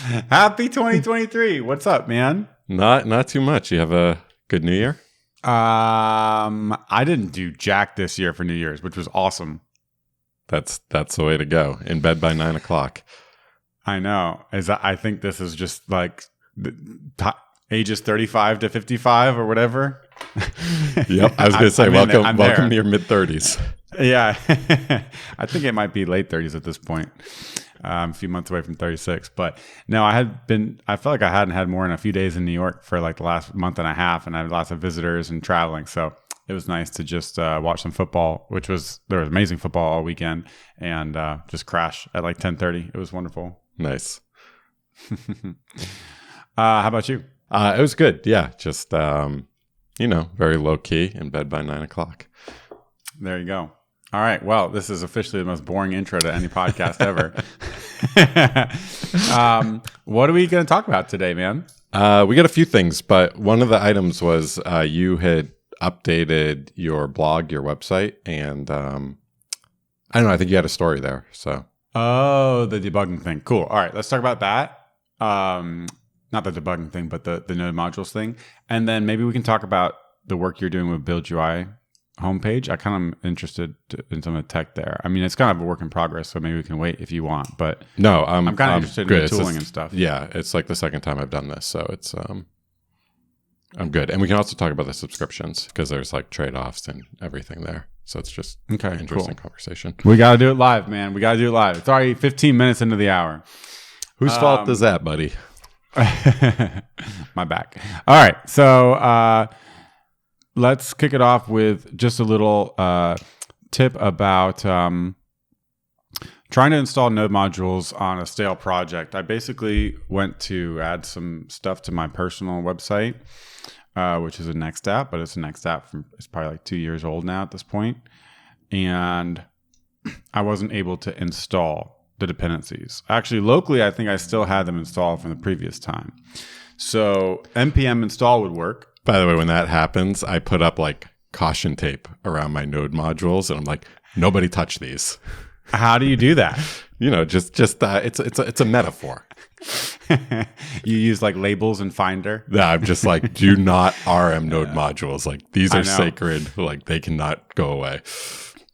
Happy 2023. What's up, man? Not too much. You have a good New Year? I didn't do jack this year for New Year's, which was awesome. That's the way to go. In bed by 9 o'clock. I know. I think this is just like ages 35 to 55 or whatever. Yep. I was going to say, welcome to your mid-30s. Yeah. I think it might be late 30s at this point. A few months away from 36. But no, I felt like I hadn't had more than a few days in New York for like the last month and a half, and I had lots of visitors and traveling. So it was nice to just watch some football, there was amazing football all weekend, and just crash at like 10:30. It was wonderful. Nice. How about you? It was good. Yeah. Just, very low key, in bed by 9 o'clock. There you go. All right. Well, this is officially the most boring intro to any podcast ever. What are we going to talk about today, man? We got a few things, but one of the items was you had updated your blog, your website, and I don't know, I think you had a story there. So, the debugging thing. Cool. All right, let's talk about that. Not the debugging thing, but the node modules thing, and then maybe we can talk about the work you're doing with Build UI homepage. I kind of am interested in some of the tech there. I mean, it's kind of a work in progress, so maybe we can wait if you want. But no, I'm kind of interested in the tooling and stuff. Yeah, it's like the second time I've done this, so it's I'm good. And we can also talk about the subscriptions because there's like trade-offs and everything there. So it's just an interesting conversation. We got to do it live, man. We got to do it live. It's already 15 minutes into the hour. Whose fault is that, buddy? My back. All right, so let's kick it off with just a little tip about trying to install node modules on a stale project. I basically went to add some stuff to my personal website, which is a Next app, but it's a Next app it's probably like 2 years old now at this point. And I wasn't able to install the dependencies. Actually, locally, I think I still had them installed from the previous time. So npm install would work. By the way, when that happens, I put up like caution tape around my node modules, and I'm like, nobody touch these. How do you do that? It's a metaphor. You use like labels and Finder. Yeah, I'm just like, do not RM node modules. Like these are sacred. Like they cannot go away.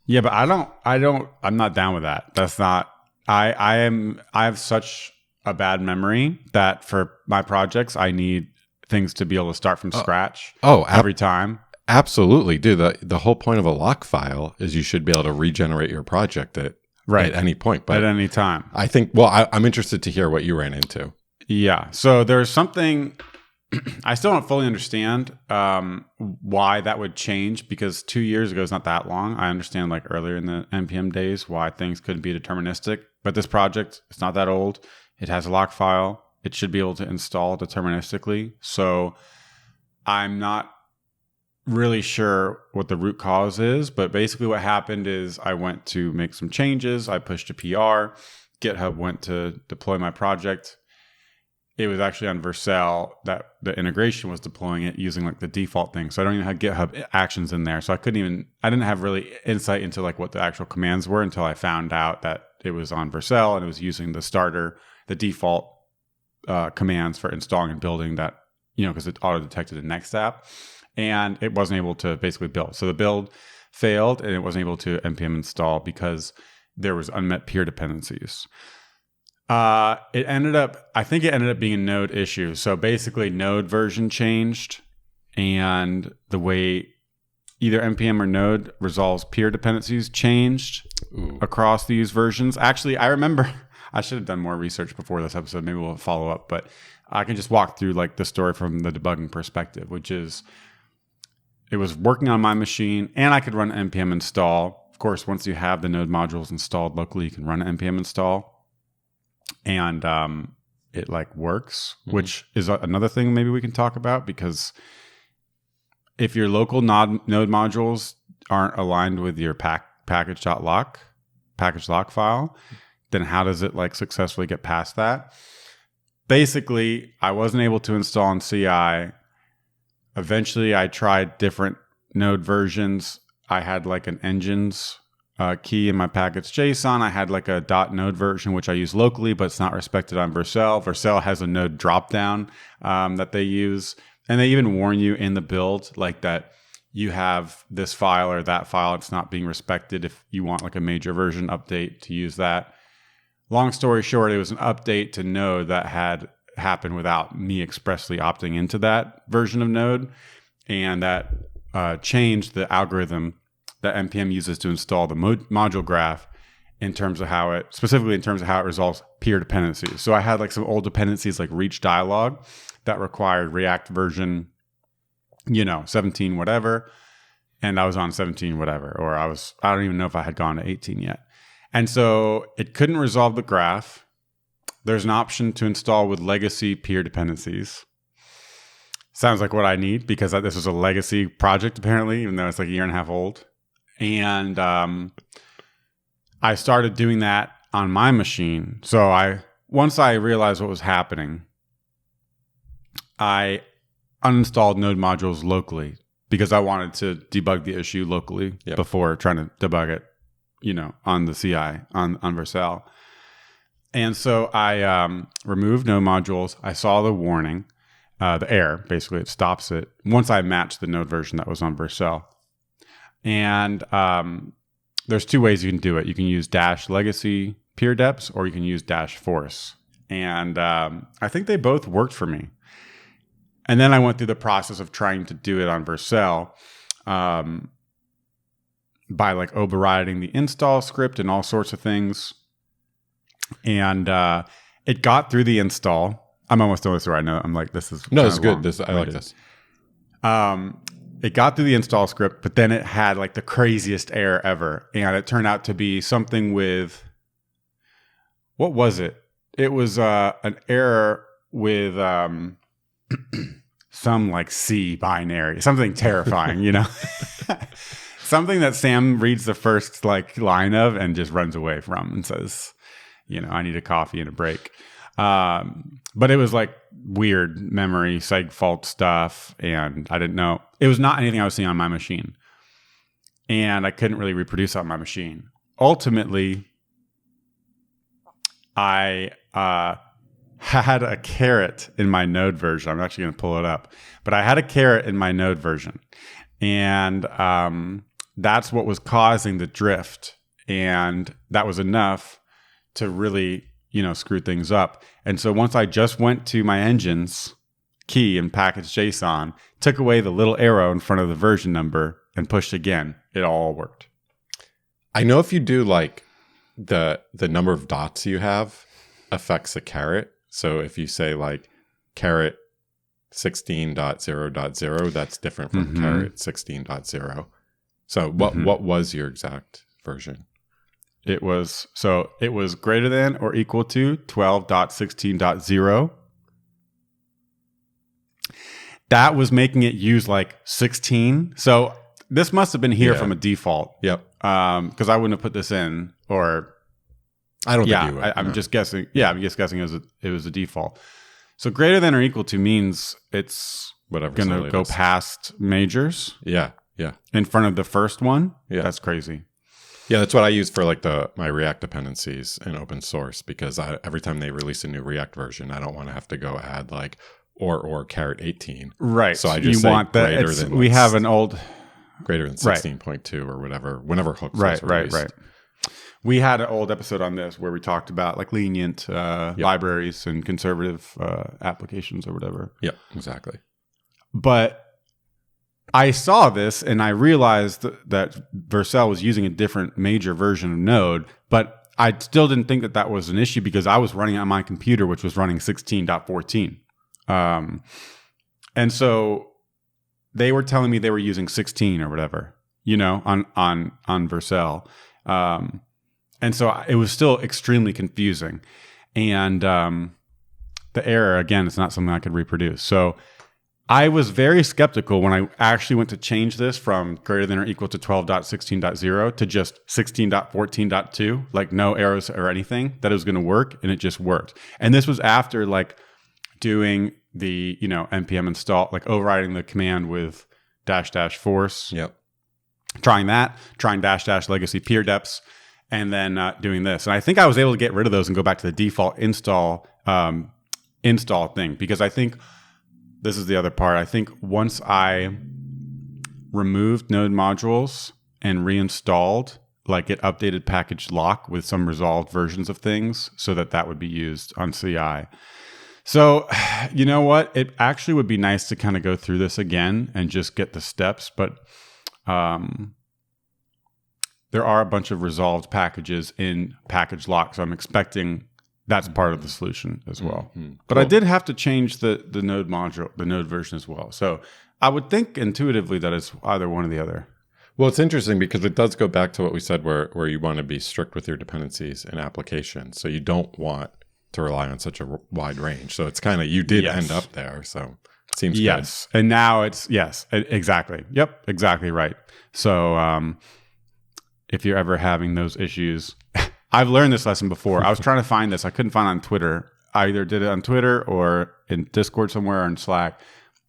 Yeah, but I'm not down with that. That's not. I have such a bad memory that for my projects, I need things to be able to start from scratch every time. Absolutely, dude. The whole point of a lock file is you should be able to regenerate your project at any point. But at any time. I think, I'm interested to hear what you ran into. Yeah. So there's something I still don't fully understand why that would change, because 2 years ago is not that long. I understand like earlier in the NPM days why things couldn't be deterministic. But this project, it's not that old. It has a lock file. It should be able to install deterministically. So I'm not really sure what the root cause is, but basically what happened is I went to make some changes. I pushed a PR. GitHub went to deploy my project. It was actually on Vercel that the integration was deploying it using like the default thing. So I don't even have GitHub actions in there. So I didn't have really insight into like what the actual commands were until I found out that it was on Vercel and it was using the default commands for installing and building that, because it auto-detected the Next app, and it wasn't able to basically build. So the build failed and it wasn't able to npm install because there was unmet peer dependencies. I think it ended up being a node issue. So basically node version changed, and the way either npm or node resolves peer dependencies changed across these versions. Actually, I remember I should have done more research before this episode. Maybe we'll follow up, but I can just walk through like the story from the debugging perspective, which is it was working on my machine and I could run npm install. Of course, once you have the node modules installed locally, you can run npm install, and it like works, which is another thing maybe we can talk about, because if your local node modules aren't aligned with your package lock file, then how does it like successfully get past that? Basically, I wasn't able to install in CI. Eventually, I tried different node versions. I had like an engines key in my package JSON. I had like a .node version, which I use locally, but it's not respected on Vercel. Vercel has a node dropdown that they use. And they even warn you in the build like that you have this file or that file. It's not being respected if you want like a major version update to use that. Long story short, it was an update to Node that had happened without me expressly opting into that version of Node. And that changed the algorithm that NPM uses to install the module graph in terms of how it, specifically in terms of how it resolves peer dependencies. So I had like some old dependencies like reach dialog that required React version, 17 whatever. And I was on 17 whatever, or I don't even know if I had gone to 18 yet. And so it couldn't resolve the graph. There's an option to install with legacy peer dependencies. Sounds like what I need because this was a legacy project apparently, even though it's like a year and a half old. And I started doing that on my machine. So once I realized what was happening, I uninstalled Node modules locally because I wanted to debug the issue locally before trying to debug it, on the CI, on Vercel. And so I removed Node modules. I saw the warning, the error, basically it stops it once I matched the Node version that was on Vercel. And there's two ways you can do it. You can use -legacy peer deps, or you can use -force. And I think they both worked for me. And then I went through the process of trying to do it on Vercel by like overriding the install script and all sorts of things. And it got through the install. I'm almost done with this right now. I'm like, this is no, it's good. I like this. It got through the install script, but then it had like the craziest error ever. And it turned out to be something with, what was it? It was an error with some like C binary, something terrifying, something that Sam reads the first like line of and just runs away from and says, I need a coffee and a break. But it was like weird memory seg fault stuff, and I didn't know. It was not anything I was seeing on my machine, and I couldn't really reproduce it on my machine. Ultimately, I had a caret in my Node version. I'm actually going to pull it up, but I had a caret in my Node version, and that's what was causing the drift, and that was enough to really screw things up. And so once I just went to my engine's key and package JSON, took away the little arrow in front of the version number and pushed again, it all worked. I know if you do like the number of dots you have affects a caret. So if you say like caret 16.0.0, that's different from caret 16.0. So what was your exact version? It was greater than or equal to 12.16.0. That was making it use like 16. So this must have been here from a default. Yep. Because I wouldn't have put this in, or I don't think you would. I'm just guessing. Yeah, I'm just guessing it was a default. So greater than or equal to means it's whatever going to go past majors. Yeah. In front of the first one. Yeah, that's crazy. Yeah, that's what I use for like my React dependencies in open source, because every time they release a new React version, I don't want to have to go add like or caret 18. Right. So I just say greater than we have an old greater than 16.2 or whatever, whenever hooks was released. Right. We had an old episode on this where we talked about like lenient libraries and conservative applications or whatever. Yeah, exactly. But I saw this and I realized that Vercel was using a different major version of Node, but I still didn't think that was an issue because I was running it on my computer, which was running 16.14. And so they were telling me they were using 16 or whatever, on Vercel. And so it was still extremely confusing. And the error, again, it's not something I could reproduce. So I was very skeptical when I actually went to change this from greater than or equal to 12.16.0 to just 16.14.2, like no arrows or anything, that it was going to work, and it just worked. And this was after like doing the, npm install, like overriding the command with --force. Yep. trying dash dash legacy peer deps, and then doing this. And I think I was able to get rid of those and go back to the default install thing, because I think this is the other part. I think once I removed node modules and reinstalled, like it updated package lock with some resolved versions of things so that would be used on CI. So, you know what? It actually would be nice to kind of go through this again and just get the steps, but there are a bunch of resolved packages in package lock, so I'm expecting that's part of the solution as well. Mm-hmm. But cool. I did have to change the node module, the node version as well. So I would think intuitively that it's either one or the other. Well, it's interesting because it does go back to what we said where you want to be strict with your dependencies and applications. So you don't want to rely on such a wide range. So it's kind of, you did end up there. So it seems good. And now it's, exactly. Yep, exactly right. So if you're ever having those issues, I've learned this lesson before. I was trying to find this. I couldn't find it on Twitter. I either did it on Twitter or in Discord somewhere or in Slack.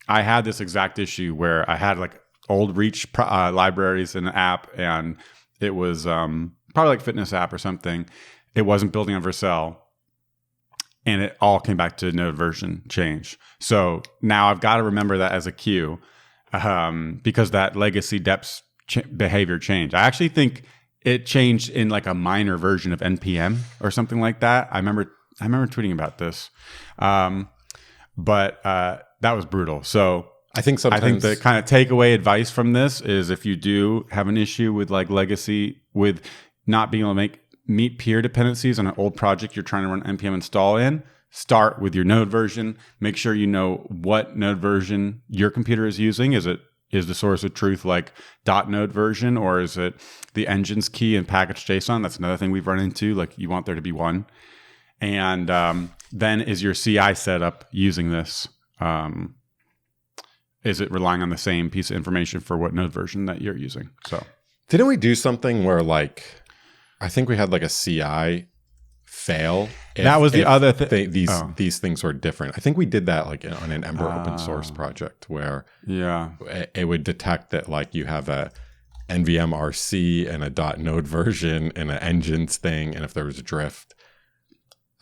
I had this exact issue where I had like old Reach libraries in an app, and it was probably like fitness app or something. It wasn't building on Vercel, and it all came back to node version change. So now I've got to remember that as a cue, because that legacy depth behavior changed. I actually think it changed in like a minor version of NPM or something like that. I remember tweeting about this, but that was brutal. So I think the kind of takeaway advice from this is if you do have an issue with like legacy, with not being able to meet peer dependencies on an old project you're trying to run npm install in, start with your node version. Make sure you know what node version your computer is using. Is the source of truth like .node version, or is it the engine's key in package JSON? That's another thing we've run into. Like you want there to be one. And then is your CI setup using this? Is it relying on the same piece of information for what node version that you're using? So didn't we do something where like, I think we had like a CI fail? That was the other thing. These things were different. I think we did that like on an Ember open source project where it would detect that like you have a NVM RC and a .node version and an engines thing, and if there was a drift.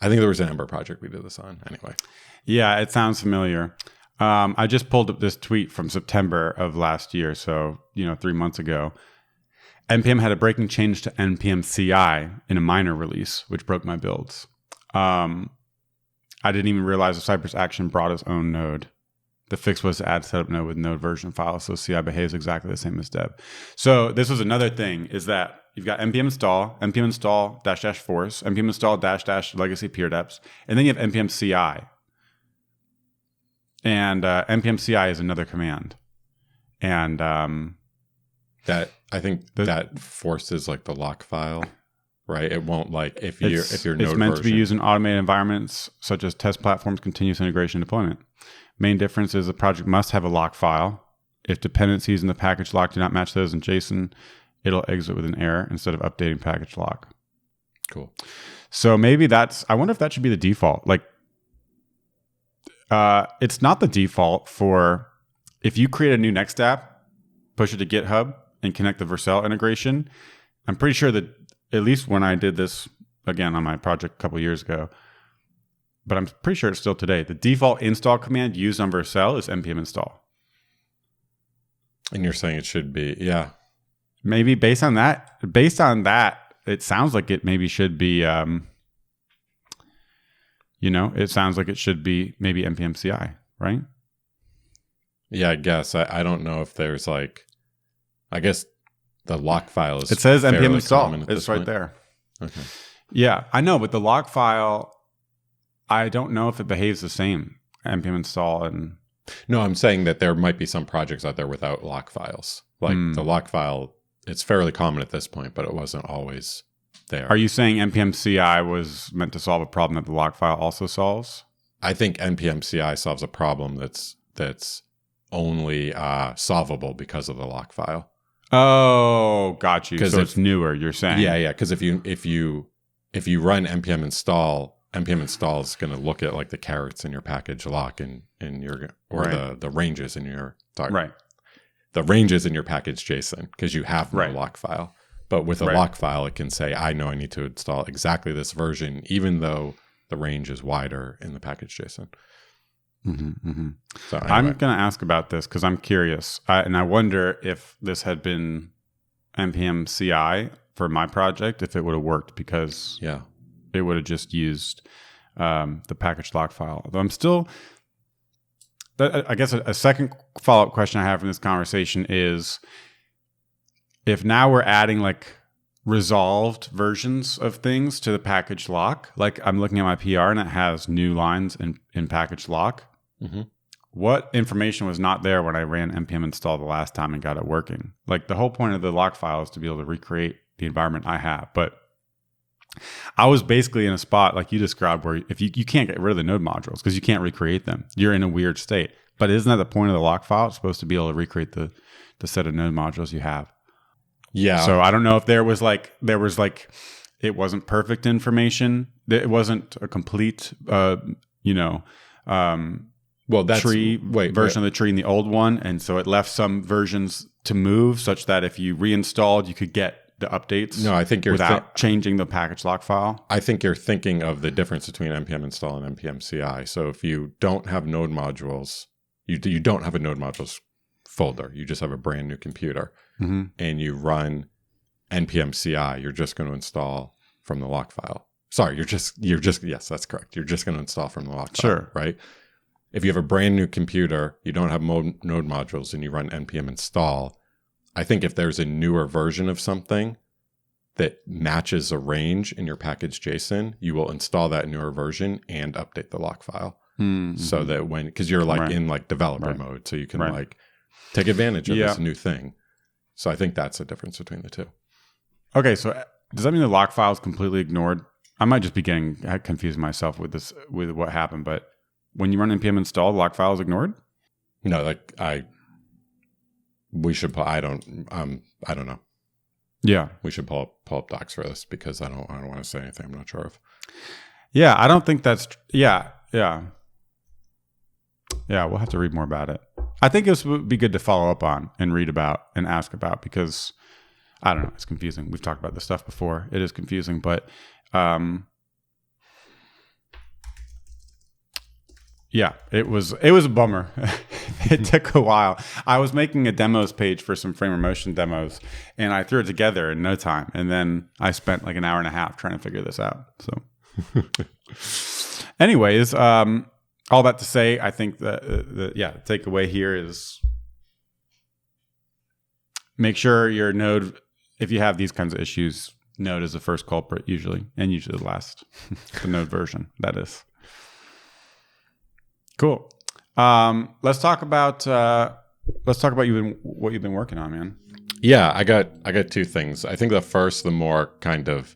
I think there was an Ember project we did this on anyway. Yeah, it sounds familiar. I just pulled up this tweet from September of last year, so 3 months ago. NPM had a breaking change to NPM CI in a minor release, which broke my builds. I didn't even realize the Cypress action brought its own node. The fix was to add setup node with node version file, so CI behaves exactly the same as deb. So this was another thing, is that you've got npm install -- force, npm install -- legacy peer deps, and then you have npm CI. And npm CI is another command. And that I think that forces like the lock file, right? It won't like if your node it's meant to be used in automated environments such as test platforms, continuous integration, deployment. Main difference is the project must have a lock file. If dependencies in the package lock do not match those in JSON, it'll exit with an error instead of updating package lock. Cool. So maybe I wonder if that should be the default. Like, it's not the default for if you create a new Next app, push it to GitHub, and connect the Vercel integration. I'm pretty sure that at least when I did this again on my project a couple years ago, but I'm pretty sure it's still today, the default install command used on Vercel is npm install. And you're saying it should be, yeah. Maybe based on that, it sounds like it maybe should be, it sounds like it should be maybe npm CI, right? Yeah, I guess. I don't know if there's like, I guess the lock file is. It says npm install. It's right there. Okay. Yeah, I know, but the lock file, I don't know if it behaves the same. npm install and. No, I'm saying that there might be some projects out there without lock files. Like the lock file, it's fairly common at this point, but it wasn't always there. Are you saying npm CI was meant to solve a problem that the lock file also solves? I think npm CI solves a problem that's only solvable because of the lock file. Oh, got you. So it's newer, you're saying? Yeah. Because if you run npm install is going to look at like the carets in your package lock and your the ranges in your right. the ranges in your package JSON because you have no lock file. But with a lock file, it can say, I know I need to install exactly this version, even though the range is wider in the package JSON. So anyway. I'm going to ask about this because I'm curious. And I wonder if this had been NPM CI for my project, if it would have worked, because it would have just used the package lock file. Although I'm still... I guess a second follow-up question I have from this conversation is, if now we're adding like resolved versions of things to the package lock, like I'm looking at my PR and it has new lines in package lock. What information was not there when I ran npm install the last time and got it working? Like the whole point of the lock file is to be able to recreate the environment I have. But I was basically in a spot like you described where if you can't get rid of the node modules because you can't recreate them. You're in a weird state. But isn't that the point of the lock file? It's supposed to be able to recreate the set of node modules you have. Yeah. So I don't know if there was like it wasn't perfect information. It wasn't a complete that's version of the tree in the old one, and so it left some versions to move such that if you reinstalled, you could get the updates. No, I think you're without changing the package lock file. I think you're thinking of the difference between npm install and npm CI. So if you don't have node modules, you don't have a node modules folder. You just have a brand new computer, and you run npm CI. You're just going to install from the lock file. Sorry, you're just yes, that's correct. You're just going to install from the lock file, right? If you have a brand new computer, you don't have node modules, and you run npm install, I think if there's a newer version of something that matches a range in your package JSON, you will install that newer version and update the lock file. So that because you're like in like developer mode, so you can like take advantage of this new thing. So I think that's the difference between the two. Okay, so does that mean the lock file is completely ignored? I might just be getting confused myself with what happened, but when you run npm install, the lock file is ignored? No, like we should pull, I don't know. Yeah. We should pull up docs for this because I don't want to say anything I'm not sure of. Yeah, I don't think that's Yeah, we'll have to read more about it. I think it would be good to follow up on and read about and ask about because I don't know, it's confusing. We've talked about this stuff before. It is confusing, but yeah, it was a bummer. It took a while. I was making a demos page for some Framer Motion demos, and I threw it together in no time. And then I spent like an hour and a half trying to figure this out. So, anyways, all that to say, I think the takeaway here is make sure your node, if you have these kinds of issues, node is the first culprit usually, and usually the last. The node version, that is. Cool. Let's talk about what you've been working on, man. Yeah, I got two things. I think the first, the more kind of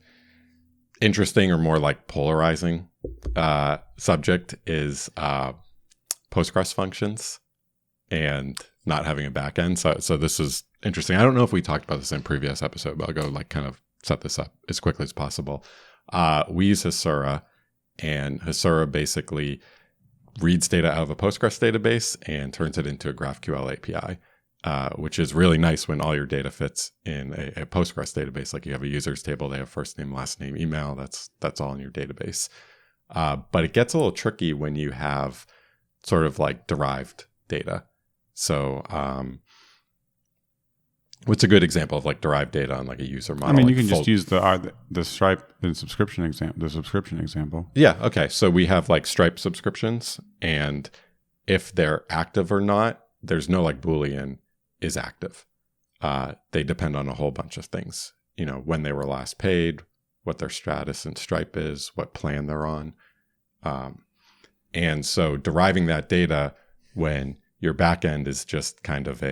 interesting or more like polarizing subject is Postgres functions and not having a backend. So this is interesting. I don't know if we talked about this in a previous episode, but I'll go like kind of set this up as quickly as possible. We use Hasura, and Hasura basically reads data out of a Postgres database and turns it into a GraphQL API, which is really nice when all your data fits in a Postgres database. Like you have a users table, they have first name, last name, email. That's all in your database. But it gets a little tricky when you have sort of like derived data. So what's a good example of like derived data on like a user model? I mean, like you can just use the Stripe and subscription example. Yeah. Okay. So we have like Stripe subscriptions, and if they're active or not, there's no like Boolean is active. They depend on a whole bunch of things. You know, when they were last paid, what their status in Stripe is, what plan they're on. And so deriving that data when your backend is just kind of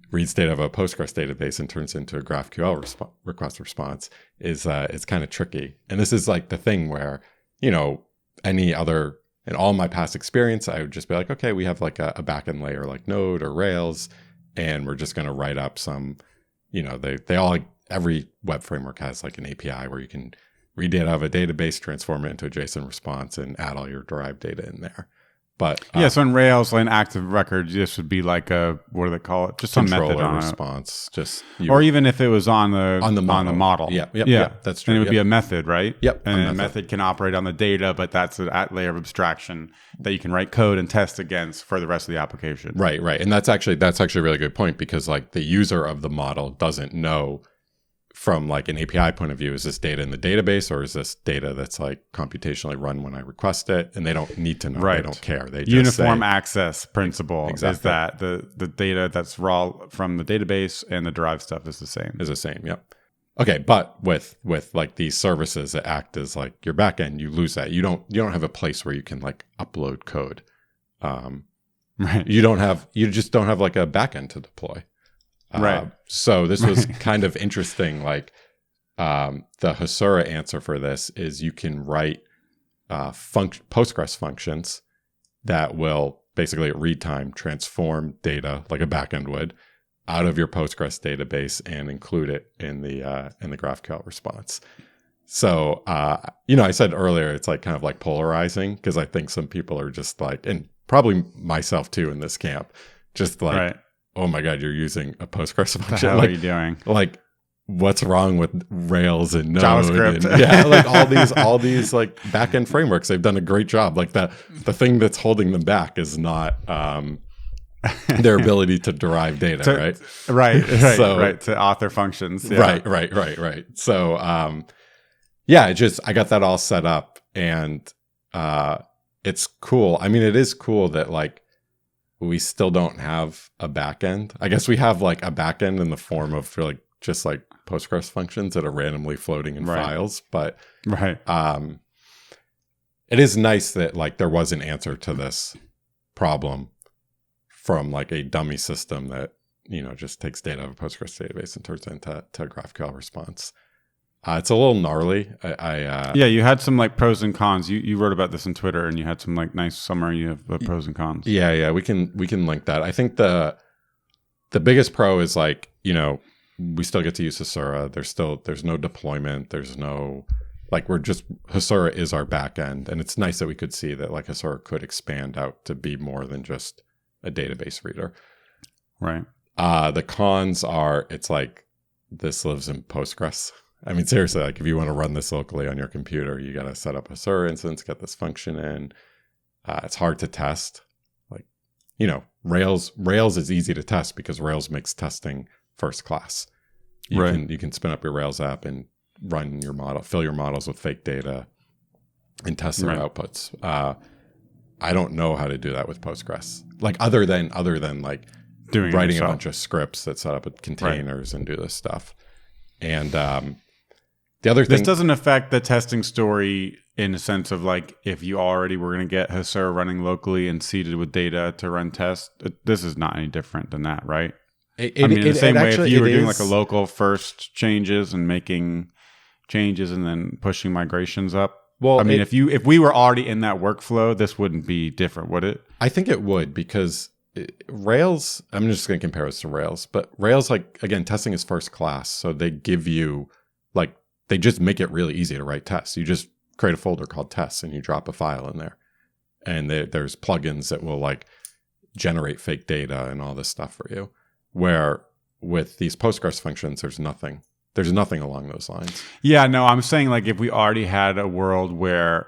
reads data of a Postgres database and turns into a GraphQL request response is kind of tricky. And this is like the thing where, you know, in all my past experience, I would just be like, okay, we have like a backend layer like Node or Rails, and we're just going to write up some, you know, every web framework has like an API where you can read data out of a database, transform it into a JSON response, and add all your derived data in there. But so in Rails, like an active record, this would be like a, what do they call it? Just some method on response. Or even if it was on the model. Yeah, that's true. And it would be a method, right? Yep. And a method can operate on the data, but that's a layer of abstraction that you can write code and test against for the rest of the application. Right. And that's actually a really good point, because like the user of the model doesn't know from like an API point of view, is this data in the database or is this data that's like computationally run when I request it? And they don't need to know. Right. They don't care. They just uniform access principle is that the data that's raw from the database and the derived stuff is the same. Yep. Okay, but with like these services that act as like your backend, you lose that. You don't have a place where you can like upload code. Right. You just don't have like a backend to deploy. Right. So this was kind of interesting. Like the Hasura answer for this is you can write Postgres functions that will basically at read time transform data like a backend would out of your Postgres database and include it in the GraphQL response. So I said earlier it's like kind of like polarizing, because I think some people are just like, and probably myself too in this camp, just like. Right. Oh my God, you're using a Postgres function. What the hell are you doing? Like, what's wrong with Rails and Node? JavaScript. And, like all these like backend frameworks. They've done a great job. Like the thing that's holding them back is not their ability to derive data, right? Right. So, to author functions. Yeah. Right. So I got that all set up, and it's cool. I mean, it is cool that like we still don't have a backend. I guess we have like a backend in the form of like just like Postgres functions that are randomly floating in files. But it is nice that like there was an answer to this problem from like a dummy system that, just takes data out of a Postgres database and turns it into a GraphQL response. It's a little gnarly. You had some like pros and cons. You wrote about this on Twitter, and you had some like nice summary of the pros and cons. Yeah. We can link that. I think the biggest pro is like, we still get to use Hasura. There's no deployment. There's no like, Hasura is our backend, and it's nice that we could see that like Hasura could expand out to be more than just a database reader. Right. The cons are it's like this lives in Postgres. I mean, seriously, like if you want to run this locally on your computer, you got to set up a Hasura instance, get this function in. It's hard to test. Like, Rails is easy to test because Rails makes testing first class. You can spin up your Rails app and run your model, fill your models with fake data, and test their outputs. I don't know how to do that with Postgres. Like other than like writing a bunch of scripts that set up containers and do this stuff. And the other thing, this doesn't affect the testing story in a sense of like if you already were going to get Hasura running locally and seeded with data to run tests. This is not any different than that, right? In the same way, if you were doing like a local first changes and making changes and then pushing migrations up. Well, I mean, if we were already in that workflow, this wouldn't be different, would it? I think it would, because Rails, I'm just going to compare this to Rails, but Rails, like, again, testing is first class. So they give you, like, they just make it really easy to write tests. You just create a folder called tests and you drop a file in there. And there's plugins that will, like, generate fake data and all this stuff for you. Where with these Postgres functions, there's nothing. There's nothing along those lines. Yeah, no, I'm saying, like, if we already had a world where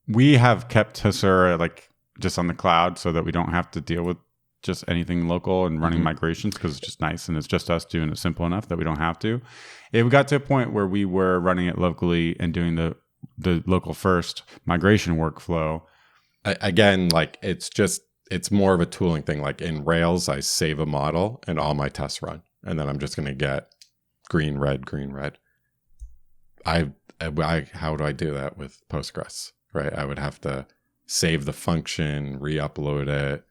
we have kept Hasura, like, just on the cloud so that we don't have to deal with just anything local and running migrations, because it's just nice and it's just us doing it simple enough that we don't have to. If we got to a point where we were running it locally and doing the local first migration workflow. Again, like, it's more of a tooling thing. Like in Rails, I save a model and all my tests run. And then I'm just going to get green, red. How do I do that with Postgres, right? I would have to save the function, re-upload it,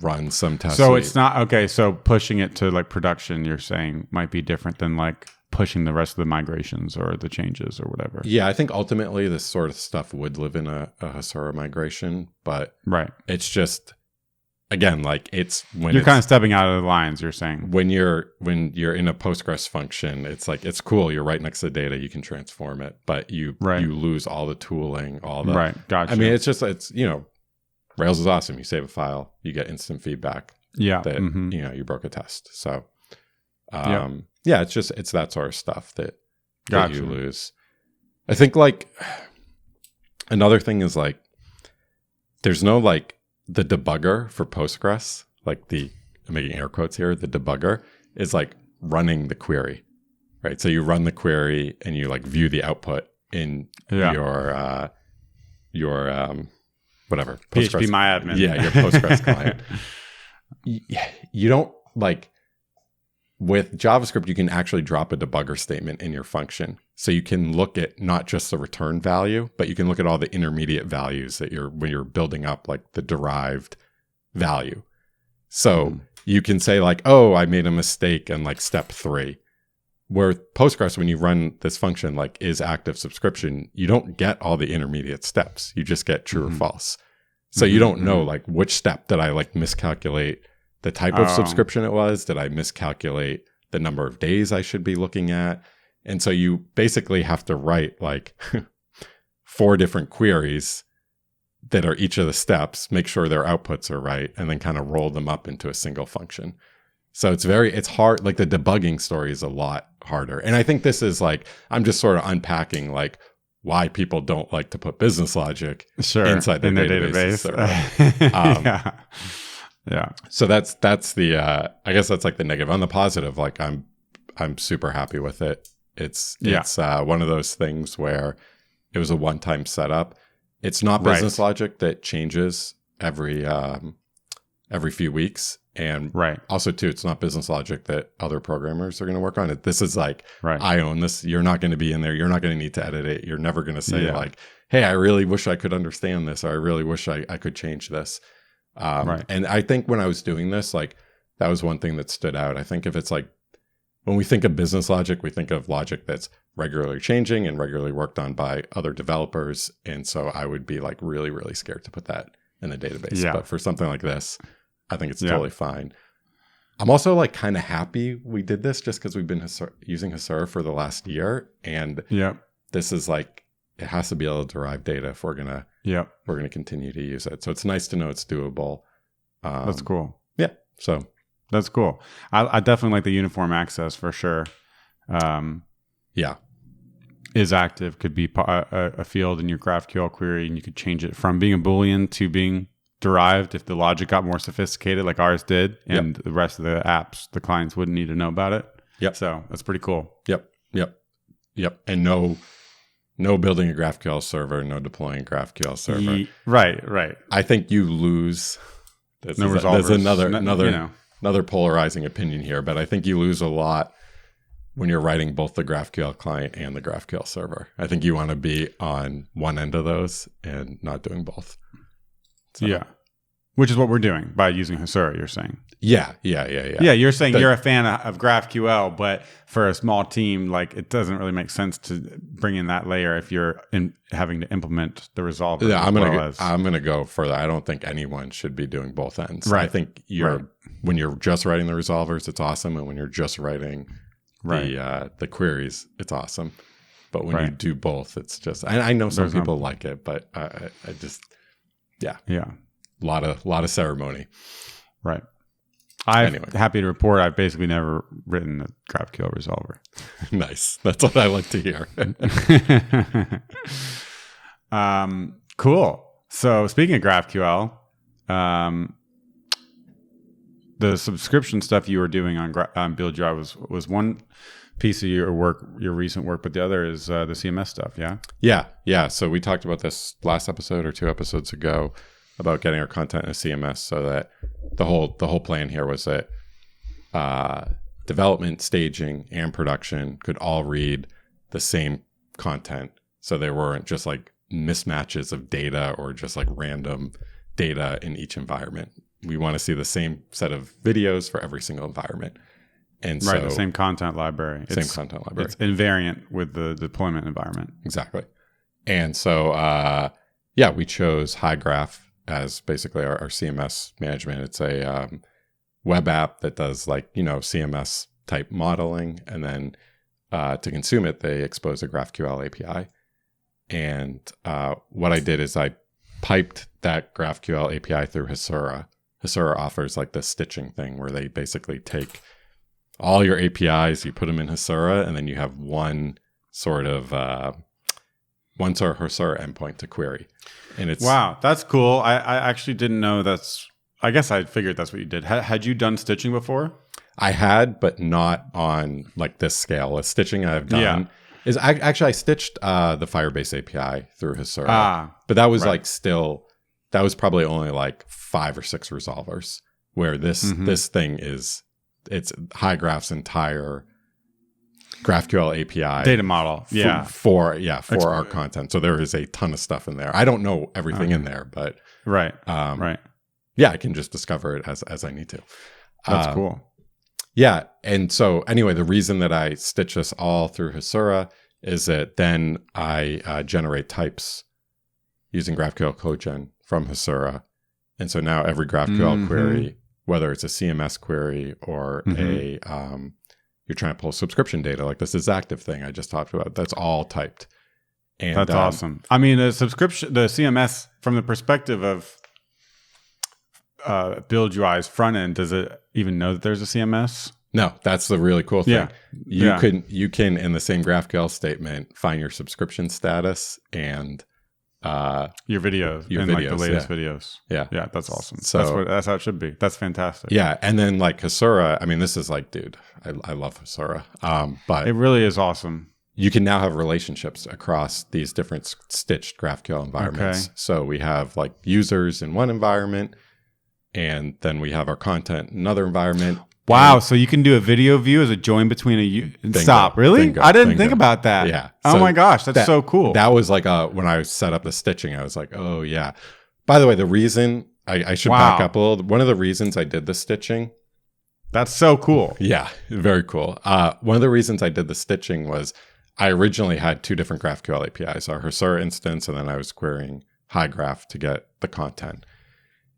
run some tests. So it's not, okay, so pushing it to like production, you're saying might be different than like pushing the rest of the migrations or the changes or whatever. Yeah, I think ultimately this sort of stuff would live in a Hasura migration, but it's just, again, like it's when you're kind of stepping out of the lines, you're saying. When you're in a Postgres function, it's like, it's cool. You're right next to the data. You can transform it, but you lose all the tooling, all the, gotcha. I mean, it's just, Rails is awesome. You save a file, you get instant feedback. Yeah. That you broke a test. So it's that sort of stuff that you lose. I think like another thing is like there's no like the debugger for Postgres, like I'm making air quotes here, the debugger is like running the query, right? So you run the query and you like view the output in your whatever PHP MyAdmin. Yeah, your Postgres client. You don't like with JavaScript, you can actually drop a debugger statement in your function. So you can look at not just the return value, but you can look at all the intermediate values that when you're building up like the derived value. So you can say like, oh, I made a mistake in like step 3. Where Postgres, when you run this function like is active subscription, you don't get all the intermediate steps. You just get true or false. So you don't know like which step did I like miscalculate the type of subscription it was? Did I miscalculate the number of days I should be looking at? And so you basically have to write like 4 different queries that are each of the steps, make sure their outputs are right, and then kind of roll them up into a single function. So it's hard. Like the debugging story is a lot harder. And I think this is like, I'm just sort of unpacking like why people don't like to put business logic inside their database. Yeah. So that's the I guess that's like the negative. On the positive, like I'm super happy with it. It's one of those things where it was a one-time setup. It's not business logic that changes every few weeks, and also too, it's not business logic that other programmers are going to work on it. This is like I own this. You're not going to be in there. You're not going to need to edit it. You're never going to say like, hey, I really wish I could understand this, or I really wish I could change this. And I think when I was doing this, like that was one thing that stood out. I think if it's like, when we think of business logic, we think of logic that's regularly changing and regularly worked on by other developers. And so I would be like really, really scared to put that in the database. Yeah. But for something like this, I think it's totally fine. I'm also like kind of happy we did this just because we've been using Hasura for the last year. And this is like, it has to be able to derive data if we're going to continue to use it. So it's nice to know it's doable. That's cool. Yeah. So that's cool. I definitely like the uniform access for sure. Is active could be a field in your GraphQL query, and you could change it from being a Boolean to being derived if the logic got more sophisticated like ours did, and the rest of the apps, the clients wouldn't need to know about it. So that's pretty cool. And no building a GraphQL server, no deploying a GraphQL server. Right. I think you lose. There's another polarizing opinion here, but I think you lose a lot when you're writing both the GraphQL client and the GraphQL server. I think you want to be on one end of those and not doing both. So. Which is what we're doing by using Hasura, you're saying. Yeah, you're saying you're a fan of GraphQL, but for a small team, like it doesn't really make sense to bring in that layer if you're having to implement the resolver. Yeah, I'm gonna go further. I don't think anyone should be doing both ends. Right. I think when you're just writing the resolvers, it's awesome, and when you're just writing the queries, it's awesome. But when you do both, it's just I know some people like it, but I just a lot of ceremony. Right. I'm happy to report I've basically never written a GraphQL resolver. Nice. That's what I like to hear. Cool. So speaking of GraphQL, the subscription stuff you were doing on Build UI was one piece of your recent work, but the other is the CMS stuff. Yeah. So we talked about this last episode or 2 episodes ago about getting our content in a CMS, so that the whole plan here was that development, staging, and production could all read the same content, so there weren't just like mismatches of data or just like random data in each environment. We want to see the same set of videos for every single environment. And so the same content library. It's invariant with the deployment environment. Exactly. And so, we chose Hygraph as basically our CMS management. It's a web app that does like, CMS type modeling. And then to consume it, they expose a GraphQL API. And what I did is I piped that GraphQL API through Hasura. Hasura offers like this stitching thing where they basically take all your APIs, you put them in Hasura, and then you have one sort of Hasura endpoint to query. And it's wow, that's cool. I actually didn't know that's. I guess I figured that's what you did. Had you done stitching before? I had, but not on like this scale. The stitching I've done is I stitched the Firebase API through Hasura, but that was like still that was probably only like 5 or 6 resolvers. Where this thing is, it's Hygraph's entire GraphQL API data model, for our content. So there is a ton of stuff in there. I don't know everything in there, but right. Yeah, I can just discover it as I need to. That's cool. Yeah. And so anyway, the reason that I stitch this all through Hasura is that then I generate types using GraphQL CodeGen from Hasura. And so now every GraphQL query, whether it's a CMS query or a you're trying to pull subscription data like this is active thing I just talked about, that's all typed. And that's awesome. I mean, the CMS from the perspective of Build UI's front end, does it even know that there's a CMS? No, that's the really cool thing. Yeah. You can in the same GraphQL statement find your subscription status and your videos and like the latest videos. Yeah, that's awesome. So that's how it should be. That's fantastic. Yeah, and then like Hasura, I mean, this is like, dude, I love Hasura. But it really is awesome. You can now have relationships across these different stitched GraphQL environments. Okay. So we have like users in one environment, and then we have our content in another environment. Wow, so you can do a video view as a join between Stop, really? I didn't think about that. Yeah. Oh so my gosh, that's so cool. That was like when I set up the stitching, I was like, oh yeah. By the way, the reason, I should back up a little. One of the reasons I did the stitching. That's so cool. Yeah, very cool. One of the reasons I did the stitching was I originally had 2 different GraphQL APIs, our Hasura instance, and then I was querying Hygraph to get the content.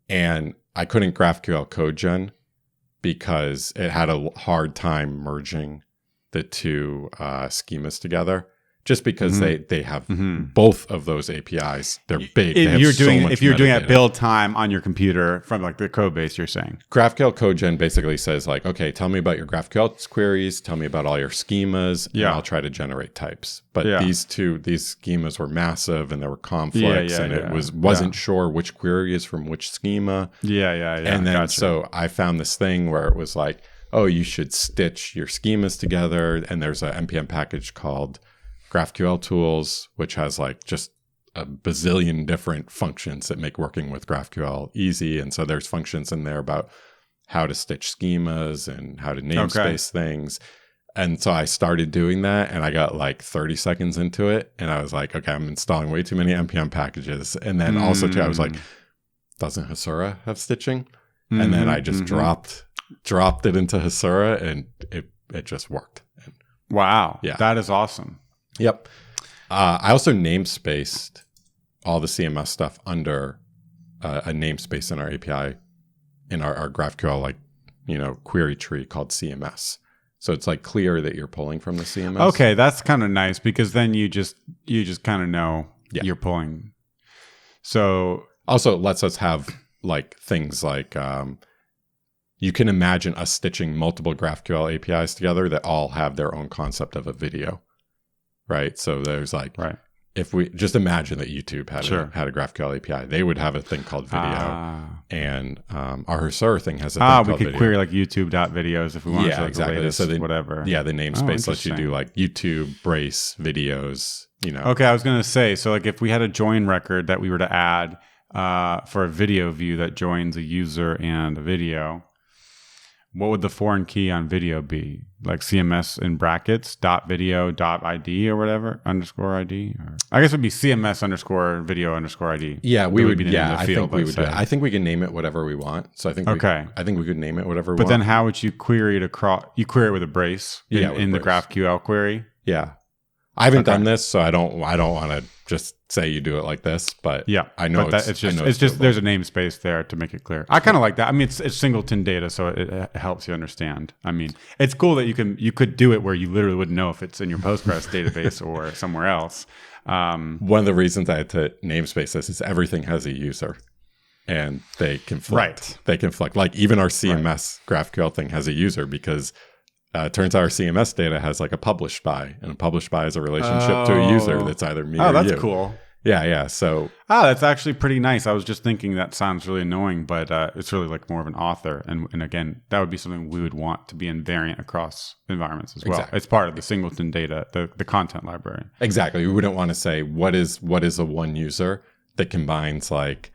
And I couldn't GraphQL CodeGen because it had a hard time merging the 2 schemas together. Just because they have both of those APIs, they're big. If you're doing at build time on your computer from like the code base, you're saying GraphQL CodeGen basically says like, okay, tell me about your GraphQL queries, tell me about all your schemas, and I'll try to generate types. But these schemas were massive and there were conflicts, and it wasn't sure which query is from which schema. And then so I found this thing where it was like, oh, you should stitch your schemas together, and there's a npm package called GraphQL tools, which has like just a bazillion different functions that make working with GraphQL easy. And so there's functions in there about how to stitch schemas and how to namespace things. And so I started doing that, and I got like 30 seconds into it, and I was like, okay, I'm installing way too many npm packages. And then also too, I was like, doesn't Hasura have stitching? And then I just dropped it into Hasura, and it just worked. Wow. Yeah. That is awesome. Yep. I also namespaced all the CMS stuff under a namespace in our API, in our GraphQL query tree called CMS. So it's like clear that you're pulling from the CMS. Okay, that's kind of nice because then you just kind of know you're pulling. So also it lets us have like things like you can imagine us stitching multiple GraphQL APIs together that all have their own concept of a video. Right. So there's like, if we just imagine that YouTube had a GraphQL API, they would have a thing called video. And our Hasura thing has a thing called video. We could query like YouTube.videos if we wanted to, like exactly. The latest, so whatever. Yeah, the namespace lets you do like YouTube, brace, videos, Okay, I was going to say, so like if we had a join record that we were to add for a video view that joins a user and a video, what would the foreign key on video be? Like CMS in brackets, .video.id or whatever, _ID? Or, I guess it would be CMS _video_ID. Yeah, we would. Yeah, I think we would. I think we can name it whatever we want. So I think we could name it whatever we want. But then how would you query it across? You query it with a brace in the GraphQL query? Yeah. I haven't done this, so I don't want to just say you do it like this, but I know it's just there's a namespace there to make it clear. I kind of like that. I mean, it's singleton data, so it helps you understand. I mean, it's cool that you could do it where you literally wouldn't know if it's in your Postgres database or somewhere else. One of the reasons I had to namespace this is everything has a user. And they conflict. Right. They conflict. Like even our CMS GraphQL thing has a user because it turns out our CMS data has like a published by, and a published by is a relationship to a user that's either me or you. Oh, that's cool. Yeah. So that's actually pretty nice. I was just thinking that sounds really annoying, but it's really like more of an author. And again, that would be something we would want to be invariant across environments as well. Exactly. It's part of the singleton data, the content library. Exactly. We wouldn't want to say what is a one user that combines like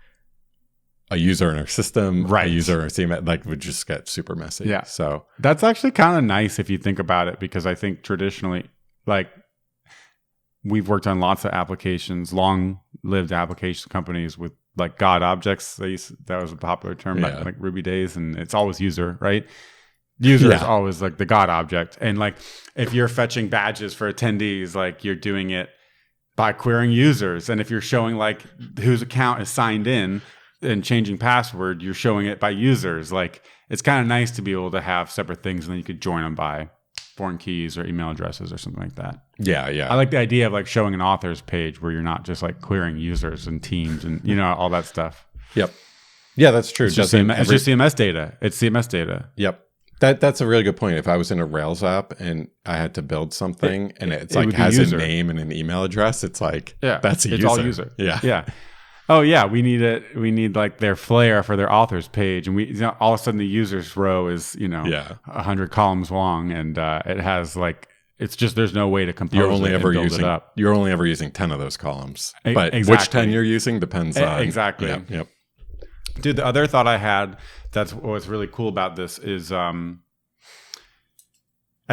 a user in our system, a user in our CMS, like would just get super messy. Yeah. So that's actually kind of nice if you think about it, because I think traditionally, like we've worked on lots of applications, long-lived application companies with like God objects. That was a popular term back in like Ruby days, and it's always user, right? User is always like the God object. And like if you're fetching badges for attendees, like you're doing it by querying users. And if you're showing like whose account is signed in, and changing password, you're showing it by users. Like it's kind of nice to be able to have separate things, and then you could join them by foreign keys or email addresses or something like that. Yeah. I like the idea of like showing an author's page where you're not just like querying users and teams and all that stuff. Yep. Yeah, that's true. It's just CMS data. It's CMS data. Yep. That's a really good point. If I was in a Rails app and I had to build something and it has a name and an email address, it's like that's a user. It's all user. Yeah. Oh yeah, we need like their flair for their authors page, and all of a sudden the users row is 100 columns long, and it has like it's just there's no way to compose you're only it ever and build using it up. You're only ever using 10 of those columns, but exactly. Which 10 you're using depends on exactly. Yep. Dude, the other thought I had that's what's really cool about this is at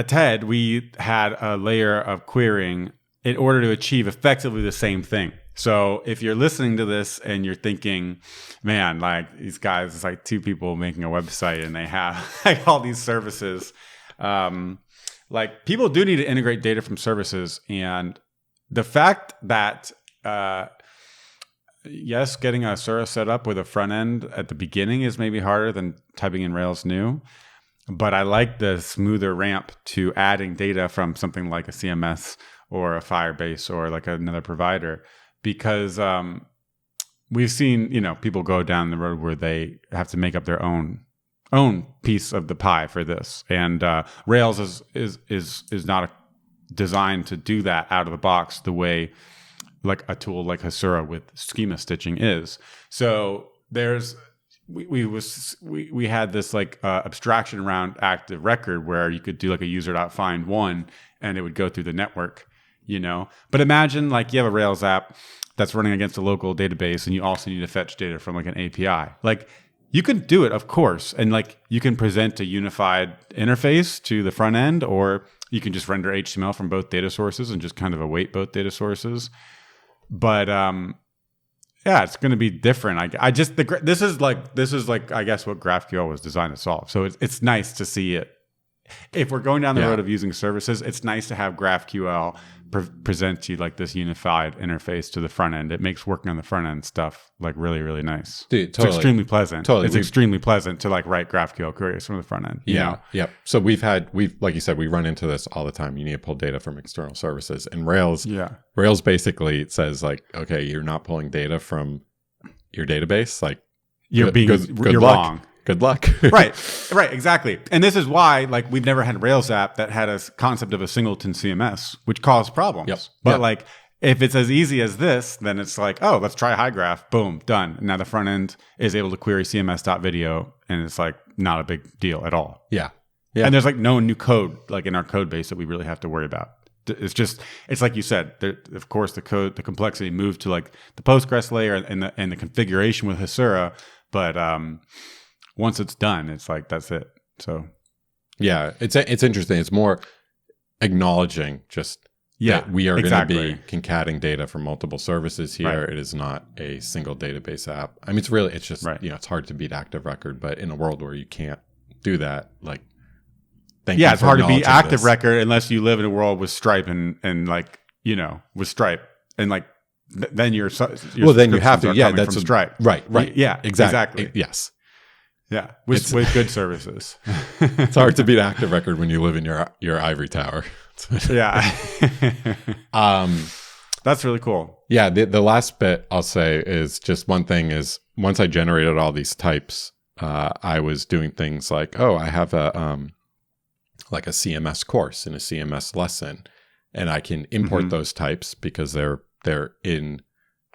TED we had a layer of querying in order to achieve effectively the same thing. So if you're listening to this and you're thinking, man, like these guys, it's like two people making a website and they have like all these services. Like people do need to integrate data from services. And the fact that, yes, getting a Hasura set up with a front end at the beginning is maybe harder than typing in Rails new. But I like the smoother ramp to adding data from something like a CMS or a Firebase or like another provider. Because we've seen, people go down the road where they have to make up their own piece of the pie for this, and Rails is not designed to do that out of the box the way like a tool like Hasura with schema stitching is. So we had this like abstraction around active record where you could do like a user.find one, and it would go through the network. But imagine like you have a Rails app that's running against a local database, and you also need to fetch data from like an API. Like you can do it, of course, and like you can present a unified interface to the front end, or you can just render HTML from both data sources and just kind of await both data sources. But it's going to be different. This is like I guess what GraphQL was designed to solve. So it's nice to see it. If we're going down the road of using services, it's nice to have GraphQL present you like this unified interface to the front end. It makes working on the front end stuff like really, really nice. Dude, totally. It's extremely pleasant. Totally. It's extremely pleasant to like write GraphQL queries from the front end. Yep. So we've like you said, we run into this all the time. You need to pull data from external services, and Rails basically says like, okay, you're not pulling data from your database. Like you're good luck. wrong. Good luck. Right, exactly. And this is why, like, we've never had a Rails app that had a concept of a singleton CMS, which caused problems. Yep. But like, if it's as easy as this, then it's like, oh, let's try Hygraph. Boom, done. And now the front end is able to query CMS.video, and it's like not a big deal at all. Yeah. And there's like no new code like in our code base that we really have to worry about. It's like you said. Of course, the complexity moved to like the Postgres layer and the configuration with Hasura, but once it's done, it's like that's it. So, yeah, it's interesting. It's more acknowledging just that we are going to be concatenating data from multiple services here. Right. It is not a single database app. I mean, it's just it's hard to beat active record, but in a world where you can't do that, like, it's hard to beat active record unless you live in a world with Stripe and like with Stripe and like then your then you have to that's from Stripe. Right. Yeah, exactly. Yes. Yeah, with good services. It's hard to beat active record when you live in your ivory tower. Yeah. That's really cool. Yeah, the last bit I'll say is just one thing is once I generated all these types, I was doing things like, I have a like a CMS course and a CMS lesson, and I can import those types because they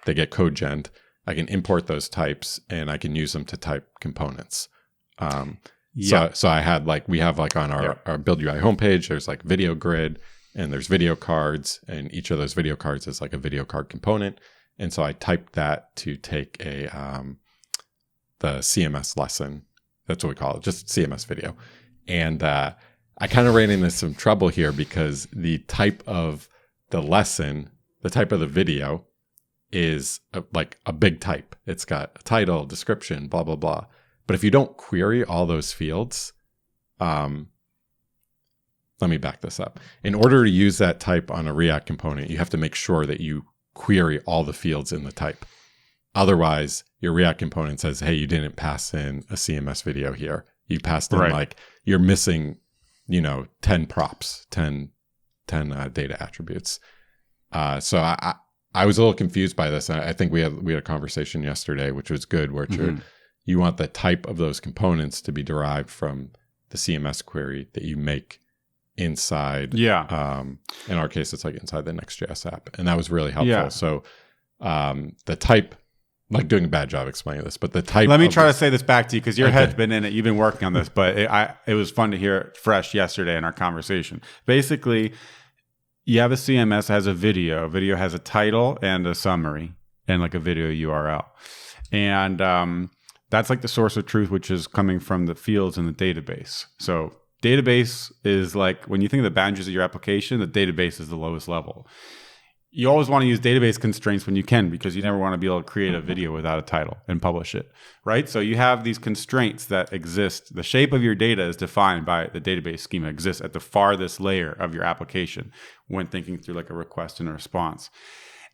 get code genned. I can import those types and I can use them to type components. So I had we have on our Build UI homepage, there's video grid and there's video cards, and each of those video cards is a video card component. And so I typed that to take the CMS lesson. That's what we call it, just CMS video. And I kind of ran into some trouble here because the type of the lesson, the type of the video is a big type. It's got a title, description, blah, blah, blah. But if you don't query all those fields, let me back this up. In order to use that type on a React component, you have to make sure that you query all the fields in the type. Otherwise, your React component says, hey, you didn't pass in a CMS video here. You passed in you're missing, 10 props, 10 data attributes. So I was a little confused by this. I think we had a conversation yesterday, which was good, where you want the type of those components to be derived from the CMS query that you make inside. In our case, it's inside the Next.js app. And that was really helpful. Yeah. So the type, doing a bad job explaining this, but the type. Let me try to say this back to you because your head's been in it. You've been working on this, but it was fun to hear it fresh yesterday in our conversation. Basically, you have a CMS that has a video. A video has a title and a summary and a video URL. And that's the source of truth, which is coming from the fields in the database. So database is when you think of the boundaries of your application, the database is the lowest level. You always want to use database constraints when you can, because you never want to be able to create a video without a title and publish it, right? So you have these constraints that exist. The shape of your data is defined by the database schema, exists at the farthest layer of your application when thinking through a request and a response.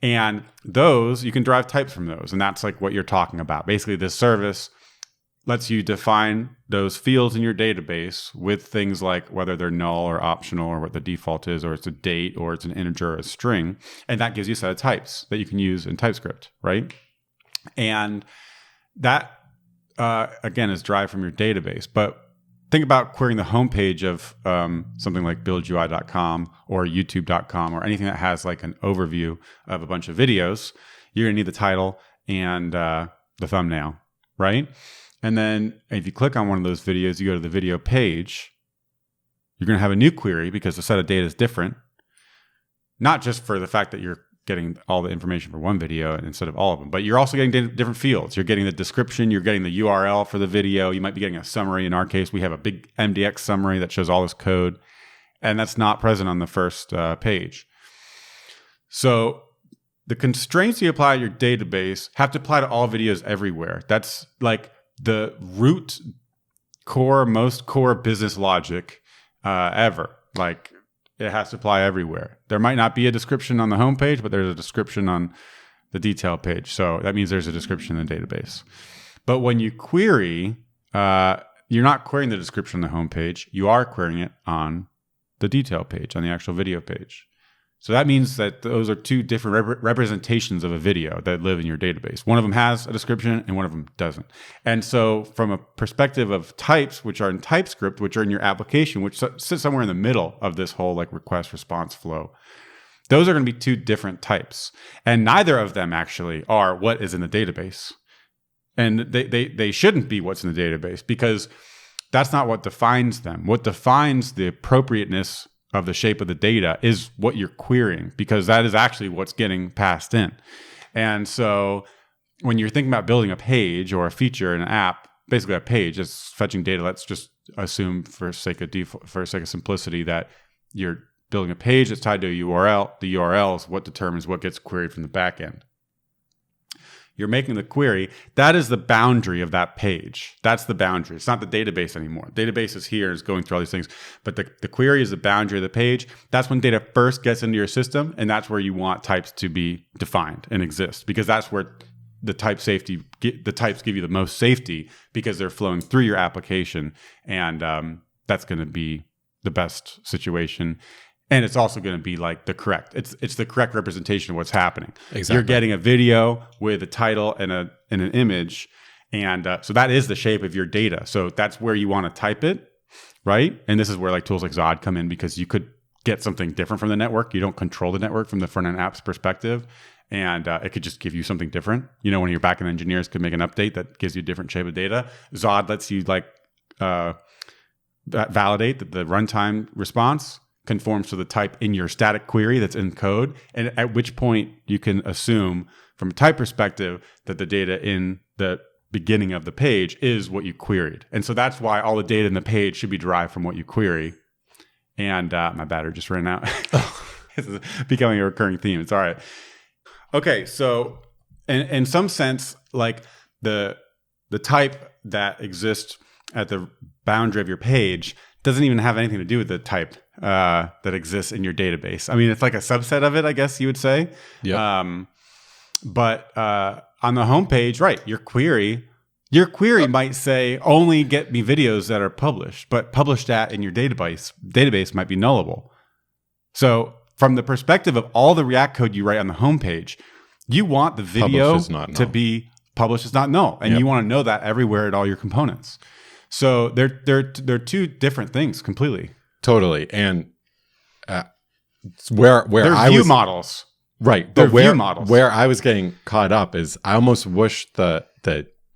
And those, you can derive types from those. And that's what you're talking about. Basically, this service lets you define those fields in your database with things like whether they're null or optional or what the default is, or it's a date or it's an integer or a string. And that gives you a set of types that you can use in TypeScript, right? And that, again, is derived from your database. But think about querying the homepage of something like buildui.com or youtube.com or anything that has an overview of a bunch of videos. You're going to need the title and the thumbnail, right? And then if you click on one of those videos, you go to the video page, you're going to have a new query because the set of data is different. Not just for the fact that you're getting all the information for one video instead of all of them, but you're also getting different fields. You're getting the description, you're getting the URL for the video. You might be getting a summary. In our case, we have a big MDX summary that shows all this code, and that's not present on the first page. So the constraints you apply to your database have to apply to all videos everywhere. That's the root core, most core business logic ever. It has to apply everywhere. There might not be a description on the homepage, but there's a description on the detail page. So that means there's a description in the database. But when you query, you're not querying the description on the homepage. You are querying it on the detail page, on the actual video page. So that means that those are two different representations of a video that live in your database. One of them has a description and one of them doesn't. And so from a perspective of types, which are in TypeScript, which are in your application, which sits somewhere in the middle of this whole request response flow, those are going to be two different types. And neither of them actually are what is in the database. And they shouldn't be what's in the database, because that's not what defines them. What defines the appropriateness of the shape of the data is what you're querying, because that is actually what's getting passed in. And so when you're thinking about building a page or a feature in an app, basically a page is fetching data. Let's just assume for sake of simplicity that you're building a page that's tied to a URL. The URL is what determines what gets queried from the back end. You're making the query. That is the boundary of that page. That's the boundary. It's not the database anymore. Database is here, is going through all these things. But the query is the boundary of the page. That's when data first gets into your system, and that's where you want types to be defined and exist, because that's where the types give you the most safety, because they're flowing through your application, and that's going to be the best situation. And it's also going to be like it's the correct representation of what's happening. Exactly. You're getting a video with a title and an image. And so that is the shape of your data. So that's where you want to type it, right? And this is where like tools like Zod come in, because you could get something different from the network. You don't control the network from the front-end app's perspective. And it could just give you something different. You know, one of your backend engineers could make an update that gives you a different shape of data. Zod lets you like validate that the runtime response conforms to the type in your static query that's in code. And at which point you can assume from a type perspective that the data in the beginning of the page is what you queried. And so that's why all the data in the page should be derived from what you query. And my battery just ran out. This is becoming a recurring theme. It's all right. Okay, so in some sense, like the type that exists at the boundary of your page doesn't even have anything to do with the type that exists in your database. I mean, it's like a subset of it, I guess you would say. Yeah. But on the homepage, right, your query might say only get me videos that are published, but published at in your database might be nullable. So from the perspective of all the React code you write on the homepage, you want the video to be published as not null, and you want to know that everywhere at all your components. So they're two different things completely. Totally, and where they're I view was models, right? They're But view models. Where I was getting caught up is I almost wish the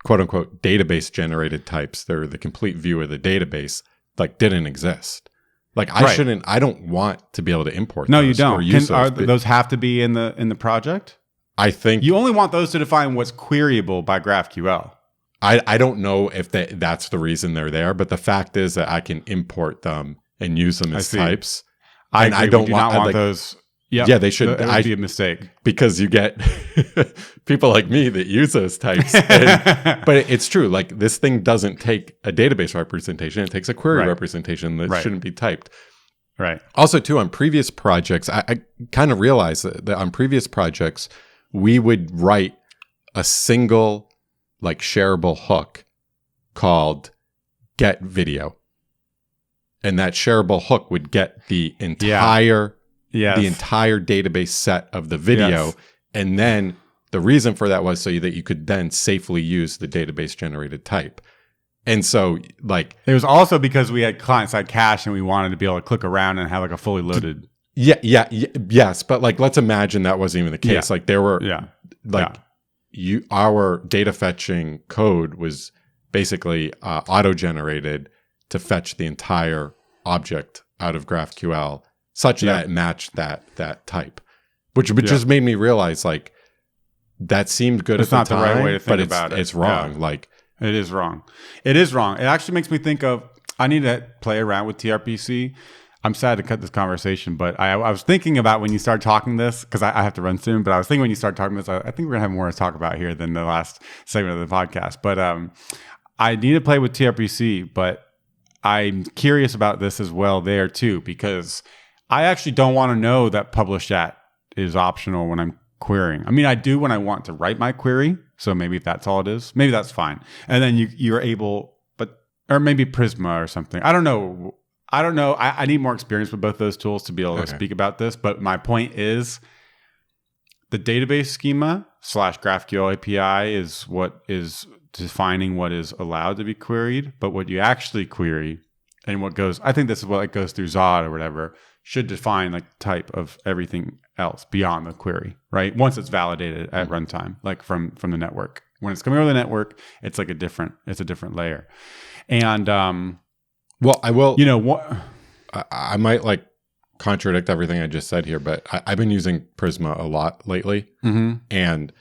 quote unquote database generated types, they're the complete view of the database, like didn't exist. Like I don't want to be able to import. No, those you don't. or use Those have to be in the project? I think You only want those to define what's queryable by GraphQL. I don't know if that's the reason they're there, but the fact is that I can import them and use them as types. I don't do not want those. Yep. Yeah, they should. That would be a mistake, because you get people like me that use those types. But it's true. Like this thing doesn't take a database representation; it takes a query representation that shouldn't be typed. Right. Also, too, on previous projects, I kind of realized that on previous projects we would write a single like shareable hook called get video, and that shareable hook would get the entire database set of the video. And then the reason for that was so that you could then safely use the database generated type. And so like it was also because we had client-side cache and we wanted to be able to click around and have like a fully loaded. Yes. But like, let's imagine that wasn't even the case. Like there were our data fetching code was basically auto-generated to fetch the entire object out of GraphQL such that it matched that type, which just made me realize like that seemed good at the time. It's not the right way to think about it. It's wrong. Yeah. Like it is wrong. It is wrong. It actually makes me think of, I need to play around with TRPC. I'm sad to cut this conversation, but I was thinking about when you started talking this, because I have to run soon, but I was thinking when you started talking this, I think we're going to have more to talk about here than the last segment of the podcast. But I need to play with TRPC, but I'm curious about this as well there too, because I actually don't want to know that publish at is optional when I'm querying. I mean, I do when I want to write my query. So maybe if that's all it is, maybe that's fine. And then you're able, or maybe Prisma or something. I don't know. I need more experience with both those tools to be able to speak about this. But my point is the database schema / GraphQL API is what is defining what is allowed to be queried. But what you actually query and what goes, I think this is what it goes through Zod or whatever, should define like type of everything else beyond the query, right? Once it's validated at runtime, like from the network. When it's coming over the network, it's like a different layer. And well, I will. You know what? I might like contradict everything I just said here, but I've been using Prisma a lot lately, and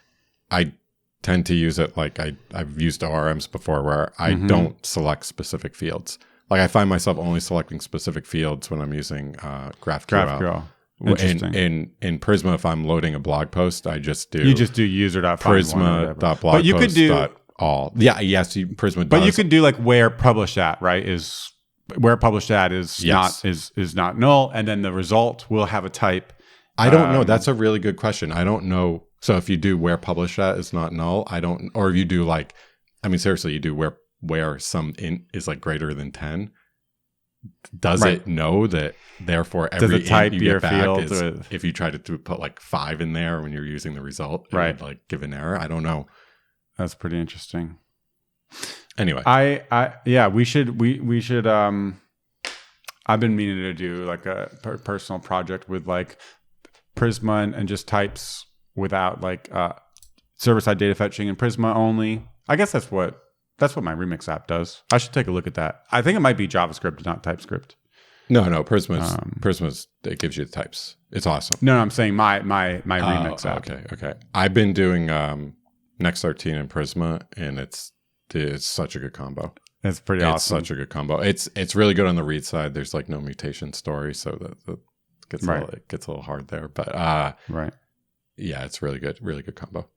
I tend to use it like I've used ORMs before, where I don't select specific fields. Like I find myself only selecting specific fields when I'm using GraphQL. Interesting. In Prisma, if I'm loading a blog post, I just do Prisma.blogpost. But you could do all. Prisma does. But you could do like where published at, right? Is where published at is not null, and then the result will have a type. I don't know. That's a really good question. I don't know. So if you do where published at is not null, or if you do like, I mean, seriously, you do where some int is like greater than 10, does it know that therefore every type int you your get back field is, with... if you try to put like 5 in there when you're using the result, it right, would like give an error? I don't know. That's pretty interesting. Anyway, we should. I've been meaning to do like a personal project with like Prisma and just types without like server-side data fetching and Prisma only. I guess that's what my Remix app does. I should take a look at that. I think it might be JavaScript, not TypeScript. No, Prisma's it gives you the types. It's awesome. No, I'm saying my Remix app. Okay. I've been doing Next 13 and Prisma, and it's such a good combo. It's pretty awesome. It's such a good combo. It's really good on the read side. There's like no mutation story, so that gets it gets a little hard there. But right, yeah, it's really good combo.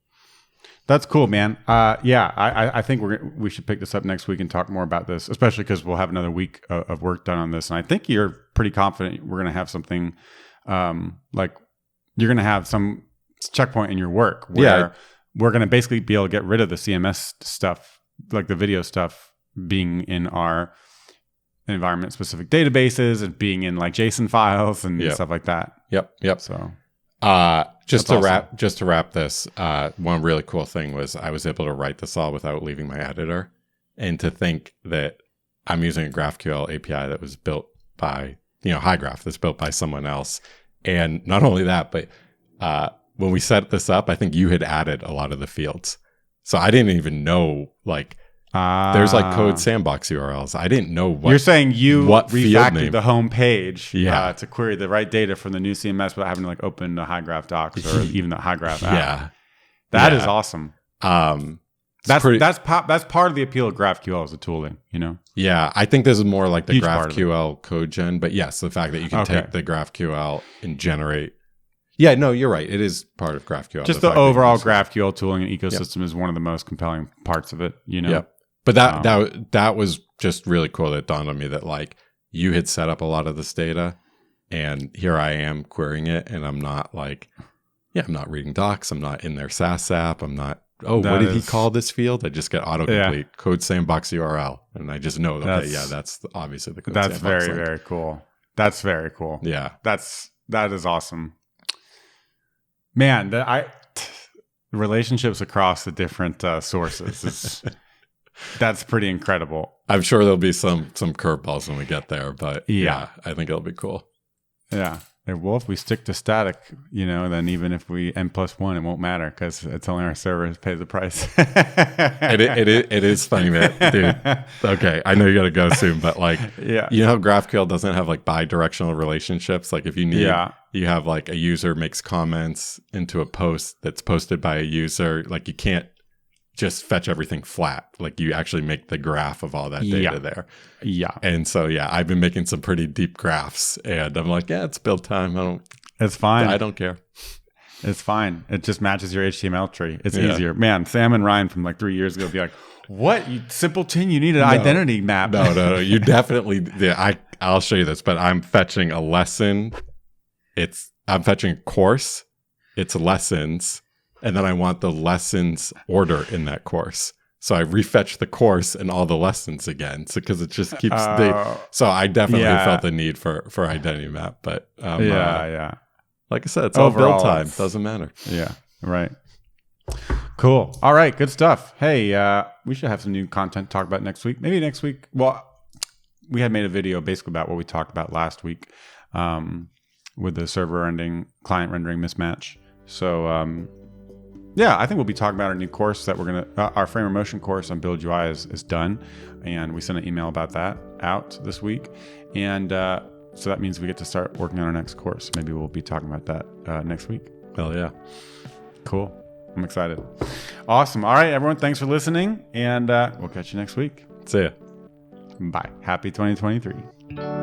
That's cool, man. I think we should pick this up next week and talk more about this, especially because we'll have another week of work done on this. And I think you're pretty confident we're going to have something like you're going to have some checkpoint in your work where we're going to basically be able to get rid of the CMS stuff, like the video stuff, being in our environment-specific databases and being in like JSON files and stuff like that. Yep. So, just to wrap this, one really cool thing was I was able to write this all without leaving my editor, and to think that I'm using a GraphQL API that was built by Hygraph, that's built by someone else, and not only that, but when we set this up, I think you had added a lot of the fields, so I didn't even know like. There's like code sandbox URLs. I didn't know what. You're saying you refactored the home page to query the right data from the new CMS without having to like open the Hygraph docs or even the Hygraph app. Yeah, that is awesome. That's part of the appeal of GraphQL as a tooling. Yeah, I think this is more like the GraphQL code gen, but yes, the fact that you can take the GraphQL and generate. Yeah, no, you're right. It is part of GraphQL. Just the overall GraphQL tooling and ecosystem is one of the most compelling parts of it. Yep. But that was just really cool. That dawned on me that like you had set up a lot of this data, and here I am querying it, and I'm not like, I'm not reading docs. I'm not in their SaaS app. I'm not. What did he call this field? I just get autocomplete code sandbox URL, and I just know that's obviously the code. That's very very cool. That's very cool. Yeah, that is awesome, man. Relationships across the different sources is. That's pretty incredible. I'm sure there'll be some curveballs when we get there, but I think it'll be cool. Yeah. Well, if we stick to static, then even if we n+1, it won't matter because it's only our server that pays the price. it is funny, man, dude. Okay, I know you got to go soon, but like, you know how GraphQL doesn't have like bi-directional relationships? Like if you need, you have like a user makes comments into a post that's posted by a user, like you can't just fetch everything flat. Like you actually make the graph of all that data there. Yeah. And so, I've been making some pretty deep graphs, and I'm like, it's build time. It's fine. I don't care. It's fine. It just matches your HTML tree. It's easier. Man, Sam and Ryan from like 3 years ago would be like, what? You simpleton, you need an identity map. No. You definitely, I'll show you this, but I'm fetching a lesson. I'm fetching a course. It's lessons. And then I want the lessons order in that course. So I refetch the course and all the lessons again. So because it just keeps so I definitely felt the need for identity map. But like I said, it's overall, all build time. Doesn't matter. Yeah. Right. Cool. All right. Good stuff. Hey, we should have some new content to talk about next week. Maybe next week. Well, we had made a video basically about what we talked about last week with the server rendering, client rendering mismatch. So I think we'll be talking about our new course that we're going to, our Framer Motion course on Build UI is done. And we sent an email about that out this week. And so that means we get to start working on our next course. Maybe we'll be talking about that next week. Hell yeah. Cool. I'm excited. Awesome. All right, everyone. Thanks for listening. And we'll catch you next week. See ya. Bye. Happy 2023.